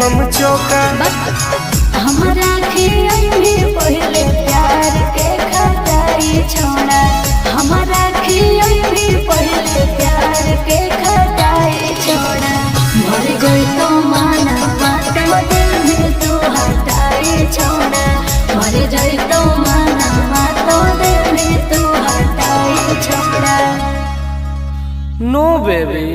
हम चौका। हमारा खियई पहले प्यार के खटाई छोड़ा, हमारा खियई पहले प्यार के खटाई छोड़ा। मर गई तो माना माता दिल में तू हटाई छोड़ा, मर गई तो माना माता दिल में तू हटाई छोड़ा। नो बेबी।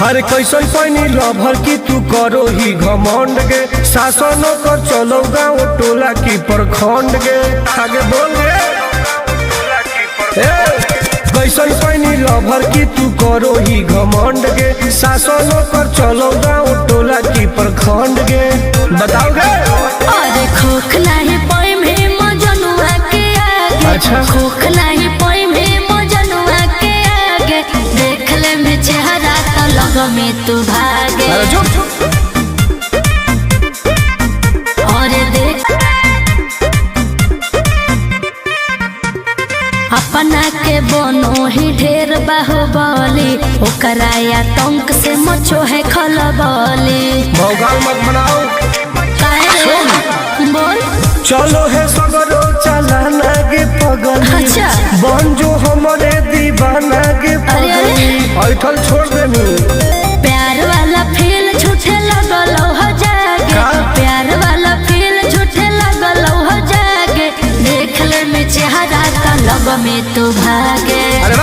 हर कैसन पैनी लभर की तू करो ही घमंड गे, शासनों कर चलो गाँव टोला की प्रखंड गे। आगे बोल गे। कैसन पैनी लभर की तू करो ही घमंड गे, शासनों कर चलो गाँव टोला की प्रखंड गे। बताओ गे। अरे खोख नहीं पाई में मजनुआ के आगे, अच्छा खोख नहीं पाई में मजनुआ के आगे। देख ले में चेहरा तो लग में तू भागे। अरे चुप। और देख अपना के बनो ही ढेर बाहुबली, ओकरा आतंक से मचो है खलबली। भौकाल मत बनाओ। बोल चलो है सगरो चलाना गे पगली। अच्छा। बन जो हमारे दीवाना गे पगली। ऐठल छोड़ देनी। प्यार वाला फील झूठे लगल हो जागे, प्यार वाला फील झूठे लगल हो जागे। देख ले में चेहरा का लग में तू भागे। अरे